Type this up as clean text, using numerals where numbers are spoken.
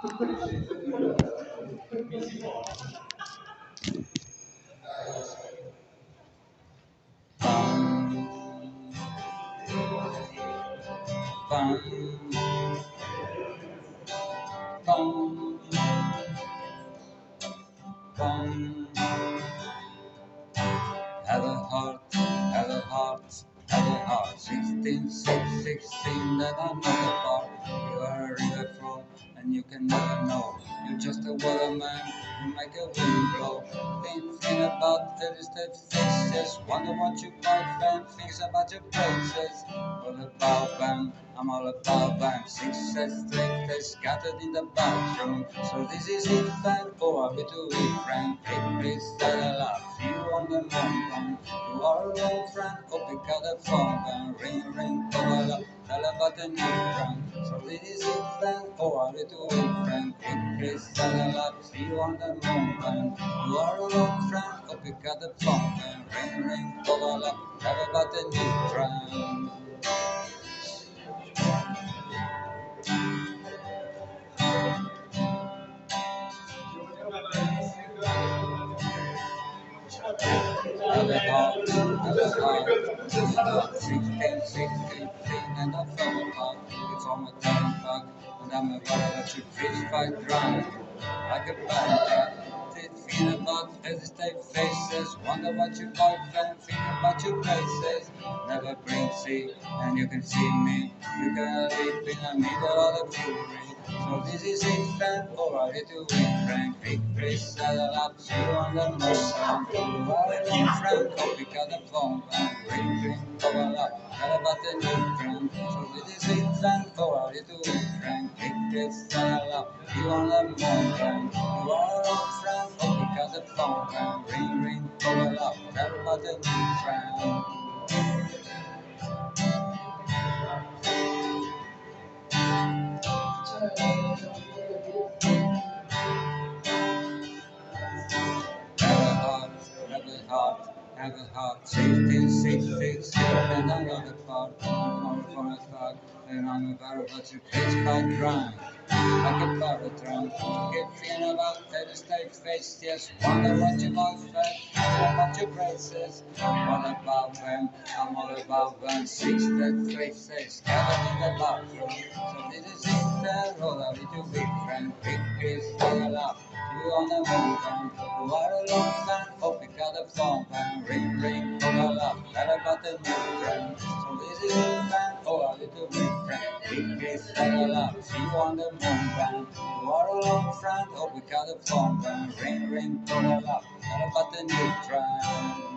Bum, bum, bum. Have a heart, have a heart, have a heart. 16, 16, that I'm not apart. You are a river flow, and you can never know. You're just a waterman who make a wind blow. Thinking about the distant faces, wonder what you boyfriend thinks about your places. All about them, I'm all about them. Success, they scattered in the bathroom. So this is it, fan, or are we too weak, friend? Big please, that I love you on the mountain. You are a old friend, oh, pick up the phone, and ring, ring, call up, tell about the new friend. So this is it, friend, or are we too weak, friend? Big please, that I love you on the mountain. You are a old friend, oh, pick up the phone, and ring, ring, call up, tell about the new friend. Have a heart, have a heart. 16, 16, and I fell apart. It's on my time back, and I'm about to let fish fight drown. Like a bad feel about hesitate faces. Wonder what your boyfriend think about your places. Never bring sea, and you can see me. You can live in the middle of the fury. So this is it, friend, or ready to win, friend. Big Chris saddle up, you on the mountain. You are a new friend, oh, pick up the phone, and ring, cover up, tell about the new friend. So this is it, friend, or ready to win, friend. Big Chris saddle up, you on the mountain. You are a old friend, oh, pick up the phone, and ring, cover up, tell about the new friend. Have a heart, have a heart, have a heart. 16, 16, and I'm not a part. I'm from a fuck, and I'm about to catch by crime. Like a baritone, keep feeling about the state face. Yes, wonder what you boyfriend, about your braces. All about them, I'm all about them. 6 that faces, gathered in the bathroom. So this is it, that roll a little big friend. Big kiss, all up. You on the mountain, you are a long fan, oh, pick up the phone, and ring, ring, call up, tell about the new friend. So this is a fan, oh, a little big friend, big kiss, settle up, see you on the mountain. You are a long friend, oh, pick up the phone, and ring, ring, call up, tell about the new friend.